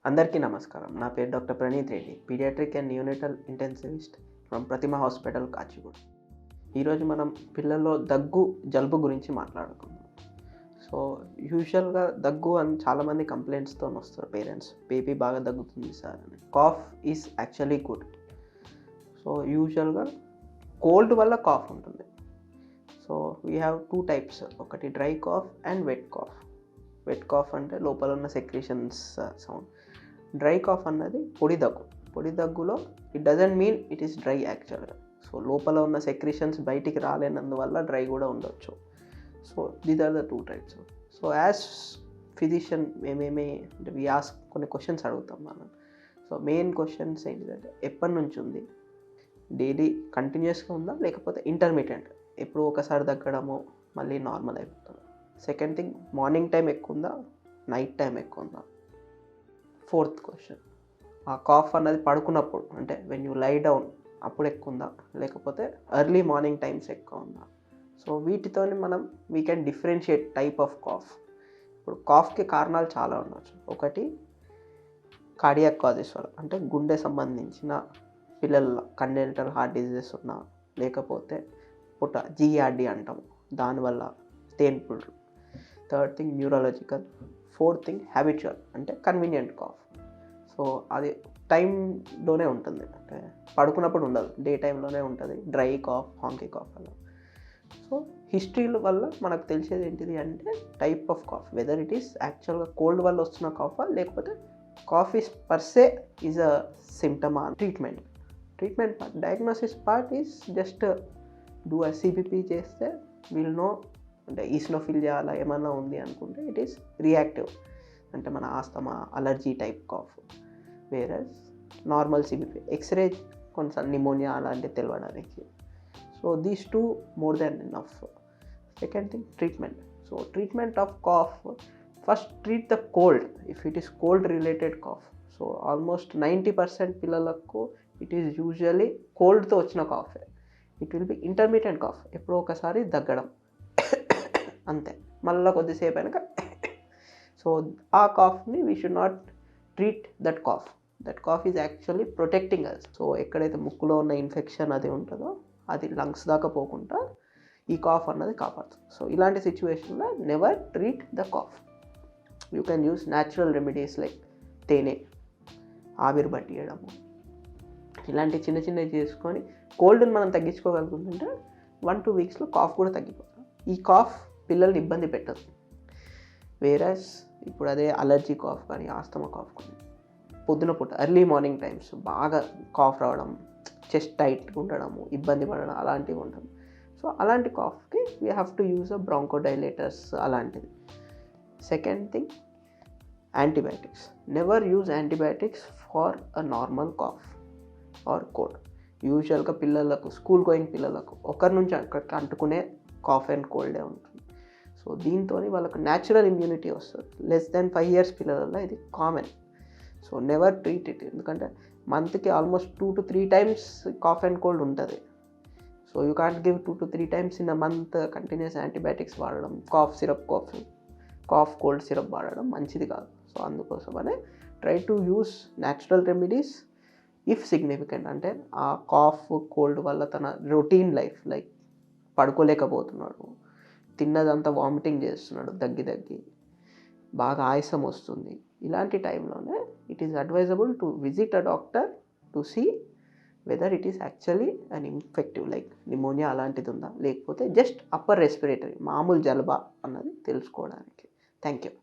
అందరికీ నమస్కారం. నా పేరు doctor Praneet Reddy, Paediatrician Neonatologist from Prathima Hospitals Kachiguda. ఈరోజు మనం పిల్లల్లో దగ్గు, జలుబు గురించి మాట్లాడుకుందాం. సో యూజువల్గా దగ్గు అని చాలామంది కంప్లైంట్స్తో వస్తారు పేరెంట్స్. బేబీ బాగా దగ్గుతుంది సార్ అని. Cough is actually good. So యూజువల్గా కోల్డ్ వల్ల కాఫ్ ఉంటుంది. So we have two types, ఒకటి dry cough and wet cough. Wet cough అంటే లోపల ఉన్న సెక్రీషన్స్ సౌండ్. డ్రై కాఫ్ అన్నది పొడి దగ్గులో it doesn't mean it is dry యాక్చువల్గా. సో లోపల ఉన్న సెక్రీషన్స్ బయటికి రాలేనందువల్ల డ్రై కూడా ఉండొచ్చు. So these are the two types. So as physician మేమేమి అంటే వి ఆస్క్ కొన్ని క్వశ్చన్స్ అడుగుతాం మనం. సో మెయిన్ క్వశ్చన్స్ ఏంటిదంటే ఎప్పటి నుంచి ఉంది, డైలీ కంటిన్యూస్గా ఉందా లేకపోతే ఇంటర్మీడియట్ ఎప్పుడు ఒకసారి తగ్గడము మళ్ళీ నార్మల్ అయిపోతుంది. సెకండ్ థింగ్, మార్నింగ్ టైం ఎక్కువ ఉందా, నైట్ టైం ఎక్కువ ఉందా. ఫోర్త్ క్వశ్చన్, ఆ కాఫ్ అన్నది పడుకున్నప్పుడు అంటే వెన్ యూ లై డౌన్ అప్పుడు ఎక్కువ ఉందా లేకపోతే ఎర్లీ మార్నింగ్ టైమ్స్ ఎక్కువ ఉందా. సో వీటితో మనం we can differentiate type of cough. ఇప్పుడు కాఫ్కి కారణాలు చాలా ఉండవచ్చు. ఒకటి కార్డియాక్ కాజెస్ వల్ల, అంటే గుండె సంబంధించిన పిల్లల కంజెనిటల్ హార్ట్ డిజీజెస్ ఉన్నా, లేకపోతే పుట్ట జీఆర్డి అంటాము దానివల్ల తేన్పుళ్ళు. Third thing neurological. Fourth thing habitual అంటే కన్వీనియంట్ కాఫ్. సో అది టైంలోనే ఉంటుంది, అంటే పడుకున్నప్పుడు ఉండదు, డే టైంలోనే ఉంటుంది డ్రై కాఫ్, హాంకీ కాఫ్ అలా. సో హిస్టరీల వల్ల మనకు తెలిసేది ఏంటిది అంటే type of cough, whether it is యాక్చువల్గా కోల్డ్ వల్ల వస్తున్న కాఫా లేకపోతే cough is per se is సిమ్టమా. Treatment part, diagnosis part is just do a CBP చేస్తే విల్ నో. అంటే ఈస్నోఫిలియా అలా ఏమన్నా ఉంది అనుకుంటే ఇట్ ఈస్ రియాక్టివ్, అంటే మన ఆస్తమా, అలర్జీ టైప్ కాఫ్. వేరే నార్మల్ సిబిపి, ఎక్స్రే కొంచెం నిమోనియా అలాంటివి తెలవడానికి. So these two more than enough. Second thing treatment. So treatment of cough, first treat the cold if it is cold related cough. So almost 90% పిల్లలకు it is usually కోల్డ్తో వచ్చిన కాఫే. It will be intermediate cough, ఎప్పుడో ఒకసారి దగ్గడం అంతే, మళ్ళీ కొద్దిసేపు అయినాక. సో ఆ కాఫ్ని we should not treat that cough. That cough is actually protecting us. So ఎక్కడైతే ముక్కులో ఉన్న ఇన్ఫెక్షన్ అది ఉంటుందో అది లంగ్స్ దాకా పోకుండా ఈ కాఫ్ అన్నది కాపాడుతుంది. సో ఇలాంటి సిచ్యువేషన్లో never treat the cough. You can use natural remedies like తేనె, ఆవిరి పట్టియడము, ఇలాంటి చిన్నవి చేసుకొని కోల్డ్ని మనం తగ్గించుకోగలుగుతుంటే 1-2 వీక్స్లో కాఫ్ కూడా తగ్గిపోతుంది. ఈ కాఫ్ పిల్లల్ని ఇబ్బంది పెట్టదు. వేరస్ ఇప్పుడు అదే అలర్జీ కాఫ్ కానీ, ఆస్తమా కాఫ్ కానీ, పొద్దున పూట ఎర్లీ మార్నింగ్ టైమ్స్ బాగా కాఫ్ రావడం, చెస్ట్ టైట్గా ఉండడము, ఇబ్బంది పడడం అలాంటివి ఉంటుంది. సో అలాంటి కాఫ్కి we have to use a bronchodilators అలాంటిది. Second thing, antibiotics. Never use antibiotics for a normal cough or cold. యూజువల్గా పిల్లలకు, స్కూల్ గోయింగ్ పిల్లలకు ఒకరి నుంచి అక్కడికి అంటుకునే కాఫ్ అండ్ కోల్డే ఉంటుంది. సో దీంతో వాళ్ళకు న్యాచురల్ ఇమ్యూనిటీ వస్తుంది. లెస్ దెన్ 5 years పిల్లలలో ఇది common. So never treat it, ఎందుకంటే మంత్కి almost 2 to 3 times cough and cold ఉంటుంది. So you can't give 2 to 3 times in a month continuous antibiotics వాడడం, cough syrup, cough cold syrup వాడడం మంచిది కాదు. సో అందుకోసమనే try to use natural remedies if significant. అంటే ఆ కాఫ్ కోల్డ్ వల్ల తన రొటీన్ లైఫ్ లైక్ పడుకోలేకపోతున్నాడు, తిన్నదంతా వామిటింగ్ చేస్తున్నాడు, దగ్గి బాగా ఆయాసం వస్తుంది, ఇలాంటి టైంలోనే it is advisable to visit a doctor to see whether it is actually an infective like pneumonia అలాంటిది ఉందా లేకపోతే జస్ట్ అప్పర్ రెస్పిరేటరీ మామూలు జలుబా అన్నది తెలుసుకోవడానికి. Thank you.